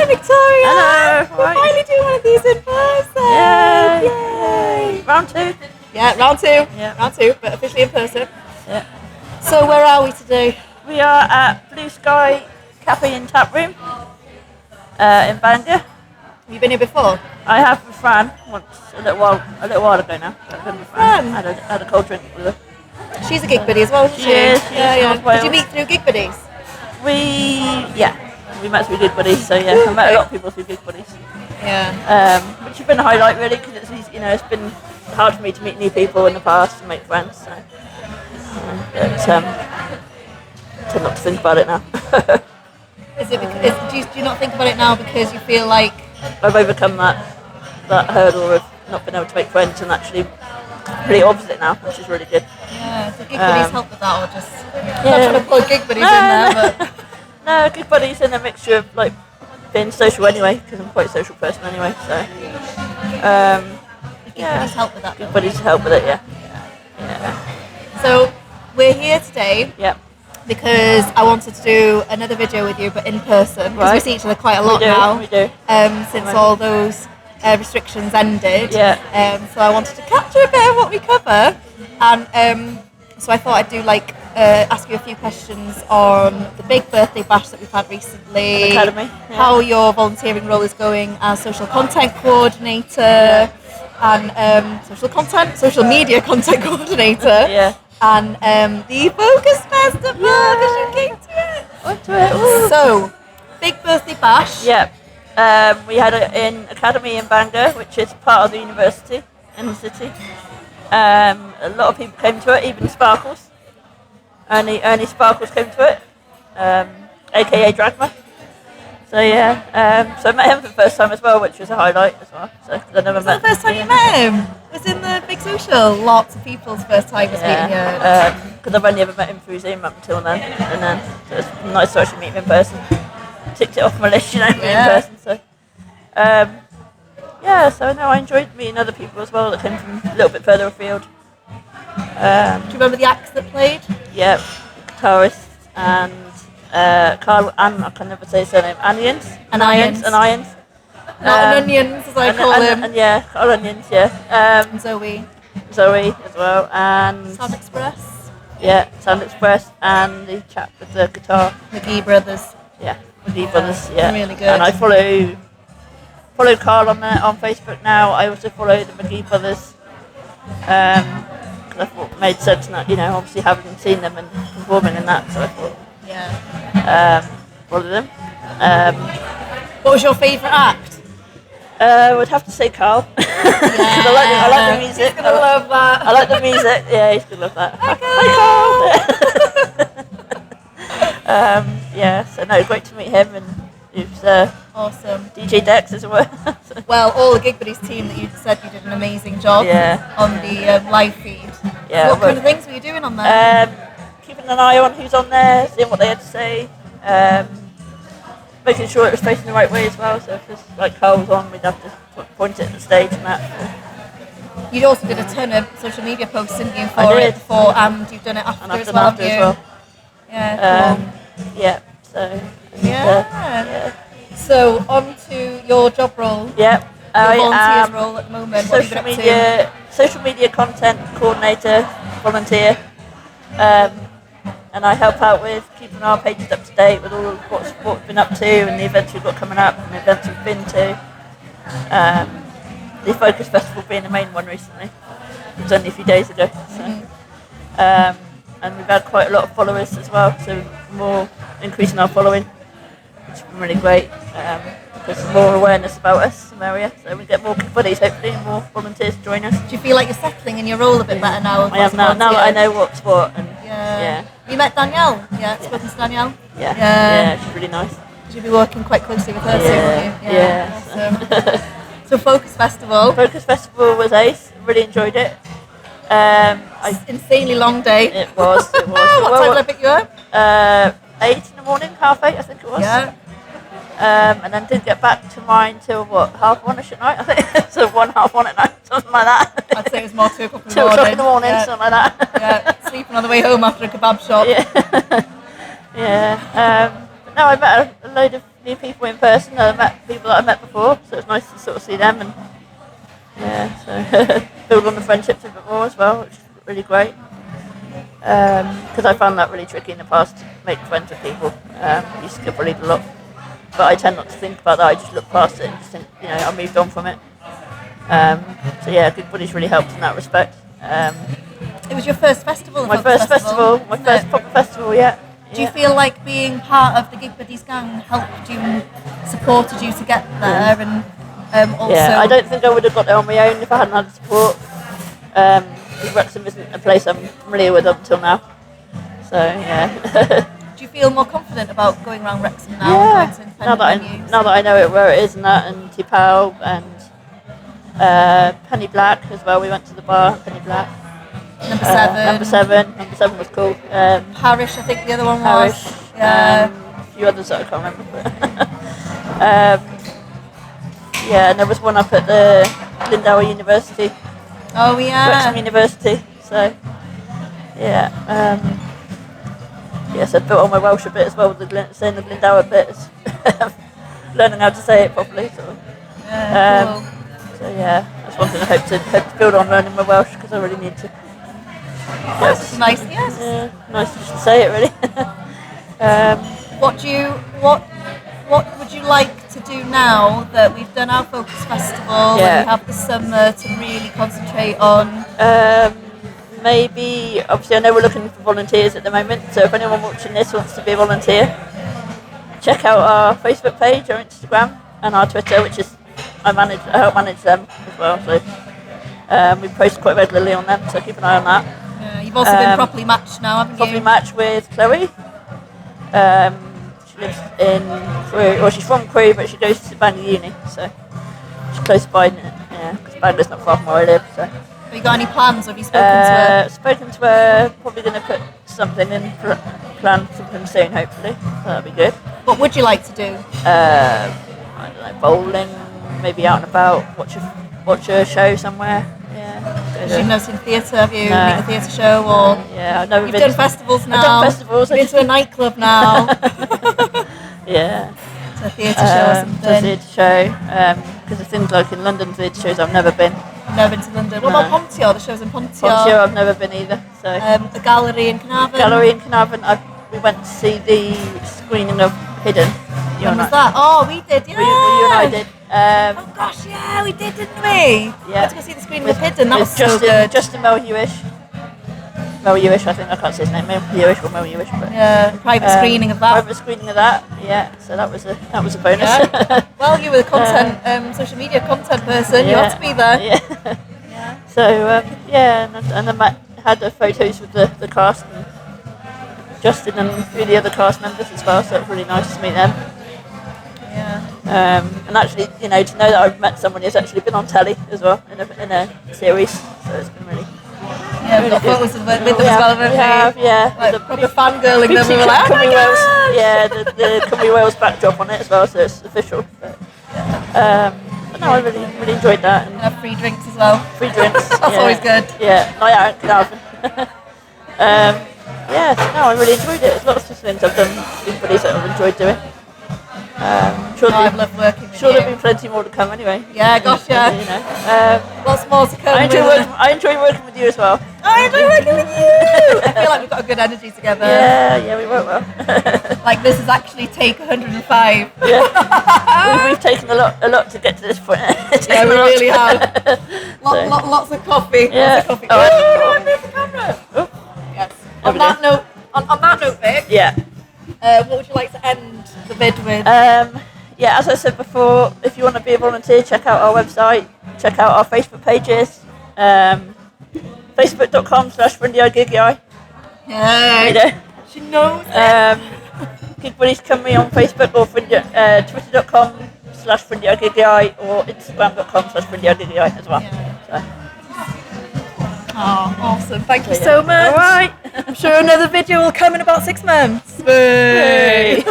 Victoria! Hello! We're finally doing one of these in person! Yay! Round 2? Yeah, round 2. Yeah. Round 2, but officially in person. Yeah. So where are we today? We are at Blue Sky Cafe and Tap Room in Bangor. Have you been here before? I have with Fran once, a little while ago now. I've been with Fran. Had a cold drink with her. She's a gig buddy as well, isn't she? She is. Did you meet through gig buddies? We met through Gig Buddies, so yeah, I met a lot of people through Gig Buddies. Yeah. Which has been a highlight really, because it's easy, it's been hard for me to meet new people in the past and make friends. So, tend not to think about it now. Is it because, do you not think about it now because you feel like I've overcome that hurdle of not being able to make friends and actually pretty opposite now, which is really good. Yeah, do gig buddies help with that, or just not trying to plug gig buddies in there, but no, Gig Buddies in a mixture of like being social anyway, because I'm quite a social person anyway. So gig buddies help with that. Gig Buddies help with it, yeah. So we're here today. Yeah. Because I wanted to do another video with you, but in person, because we see each other quite a lot now. We do. Since all those restrictions ended. Yeah. So I wanted to capture a bit of what we cover, and so I thought I'd do ask you a few questions on the big birthday bash that we've had recently. Academy. Yeah. How your volunteering role is going as social content coordinator, and social media content coordinator. Yeah. And the Focus Festival, because you came to it. So, big birthday bash. Yeah. We had it in Academy in Bangor, which is part of the university in the city. A lot of people came to it, even Sparkles. Ernie Sparkles came to it, aka Dragma. So yeah, so I met him for the first time as well, which was a highlight as well. So I never met. The first time you met him was in the big social. Lots of people's first time was meeting you. Because I've only ever met him through Zoom up until then, and then so it's nice to actually meet him in person. Ticked it off my list, meet in person. So so no, I enjoyed meeting other people as well that came from a little bit further afield. Do you remember the acts that played? Yeah, guitarist and Carl and I can never say his surname. Onions. Not Onions, as I call him. And yeah, Carl Onions. Yeah. Zoe as well, and Sound Express. Yeah, Sound Express, and the chap with the guitar. McGee Brothers. Yeah, McGee Brothers. Yeah, really good. And I follow Carl on Facebook now. I also follow the McGee Brothers. I thought it made sense, not, obviously having seen them and performing and that, so I thought, follow them. What was your favourite act? I would have to say Carl. I like the music. He's gonna love that. I like the music. Yeah, he's gonna love that. Hi Carl. So no, great to meet him, and he was awesome. DJ Dex as well. Well, all the Gig Buddies team that you said you did an amazing job on the live feed. Yeah. What kind of things were you doing on there? Keeping an eye on who's on there, seeing what they had to say, making sure it was facing the right way as well. So if there's Carl was on, we'd have to point it at the stage and that. You also did a ton of social media posts, didn't you, for it before, and you've done it after, as well, haven't you? Yeah. Cool. Yeah. So. Yeah. So on to your job role. Yeah. Your volunteer's role at the moment. Social media content coordinator, volunteer, and I help out with keeping our pages up to date with all of what we've been up to and the events we've got coming up and the events we've been to. The Focus Festival being the main one recently. It was only a few days ago. So. And we've had quite a lot of followers as well, so more increasing our following, which has been really great. There's more awareness about us in the area, so we get more buddies hopefully and more volunteers to join us. Do you feel like you're settling in your role a bit better now? I am now that I know what's what. And You met Danielle? Yeah, spoken to Danielle? Yeah, she's really nice. You'll be working quite closely with her soon, won't you? Yeah. Awesome. So Focus Festival was ace, really enjoyed it. Insanely long day. It was. What time did I pick you up? 8 in the morning, 8:30 I think it was. Yeah. And then didn't get back to mine till 1:30 at night, I think. So 1:30 at night, something like that. I'd say it was more 2 o'clock in the 2 morning. 2 o'clock in the morning, something like that. Yeah, sleeping on the way home after a kebab shop. Yeah. No, I met a load of new people in person. I met people that I met before, so it's nice to sort of see them and so build on the friendships a bit more as well, which is really great. Because I found that really tricky in the past to make friends with people. Used to get bullied a lot, but I tend not to think about that. I just look past it and just think, I moved on from it. So yeah, Good Buddies really helped in that respect. It was your first festival? My first festival, my first proper festival, yeah. Do you feel like being part of the Gig Buddies gang helped you, supported you to get there? And also... Yeah, I don't think I would have got there on my own if I hadn't had support. Because Wrexham isn't a place I'm familiar with up until now. So, yeah. Do you feel more confident about going around Wrexham now? Yeah, And going to independent now that I know it, where it is and that, and Tipau and Penny Black as well. We went to the bar, Penny Black. Number 7. Number 7 was cool. Parish, I think the other one Parish. was. Yeah. A few others that I can't remember. Yeah, and there was one up at the Lindauer University. Oh, yeah. Wrexham University. So, yeah. So I built on my Welsh a bit as well with saying the Lindauer bits. Learning how to say it properly. Sort of. Yeah, cool. So yeah, that's one thing I hope to build on, learning my Welsh, because I really need to. That's nice, yes. Yeah, nice just to say it really. What would you like to do now that we've done our Focus Festival and we have the summer to really concentrate on? Maybe, obviously I know we're looking for volunteers at the moment, so if anyone watching this wants to be a volunteer, check out our Facebook page, our Instagram and our Twitter, which is I help manage them as well, so we post quite regularly on them, so keep an eye on that. Yeah, you've also been properly matched now, haven't you? Properly matched with Chloe. She lives in Crewe, well she's from Crewe but she goes to Bangor Uni, so she's close by, because Bangor's not far from where I live. So. Have you got any plans, or have you spoken to her? Spoken to her, probably going to put something in, plan something soon hopefully, so that'll be good. What would you like to do? I don't know, bowling, maybe out and about, watch a show somewhere. Yeah. You've never seen theatre, have you? No. Been to a theatre show, or yeah, I've never you've been. done festivals now. I've done festivals. You've been to a nightclub now. Yeah. To a theatre show or something. To a theatre show, because the things like in London theatre shows I've never been. I've never been to London. What about Pontio? The shows in Pontio. Pontio I've never been either. So. The gallery in Carnarvon. Gallery in Carnarvon. We went to see the screening of Hidden. When was that? Oh, we did. Yeah. You and I did. Oh gosh, yeah, we did, didn't we? Yeah. We had to go see the screening of Hidden. That was so Justin, good. Justin Mel-Hewish, I think, I can't say his name, Mel-Hewish or Mel-Hewish, but yeah, private screening of that. Private screening of that, yeah. So that was a bonus. Yeah. Well, you were the content, social media content person. You had to be there. Yeah. Yeah. So and then Matt had the photos with the cast and Justin and a few of the other cast members as well. So it was really nice to meet them. Yeah. And actually, to know that I've met someone who's actually been on telly as well in a series, so it's been really. Yeah, we've got photos with them as well, haven't we? Have, yeah. Like the proper fangirling them. We were like, Cymru Wales, yeah, the Cymru Wales backdrop on it as well, so it's official. But no, I really enjoyed that. And have free drinks as well. Free drinks. That's always good. Yeah, night out in Carnarvon. I really enjoyed it. There's lots of things I've done with buddies that I've enjoyed doing. I've loved working with you. Sure, there'll be plenty more to come anyway. Yeah, gosh, yeah. Lots more to come. I enjoy working with you as well. I enjoy working with you. I feel like we've got a good energy together. Yeah, we work well. Like this is actually take 105. Yeah, we've taken a lot to get to this point. Yeah, we really have. Lots of coffee. Yeah. Lots of coffee. Oh, move the camera. Oh. Yes. On that note, Vic. Yeah. What would you like to end the vid with? As I said before, if you want to be a volunteer, check out our website, check out our Facebook pages, facebook.com/friendlyeyeGigEye. Yeah. She knows. Gig Buddies Cymru on Facebook or twitter.com/friendlyeyeGigEye or instagram.com/friendlyeyeGigEye as well. Yeah. So. Oh, awesome. Thank you so much. All right. I'm sure another video will come in about 6 months. Yay.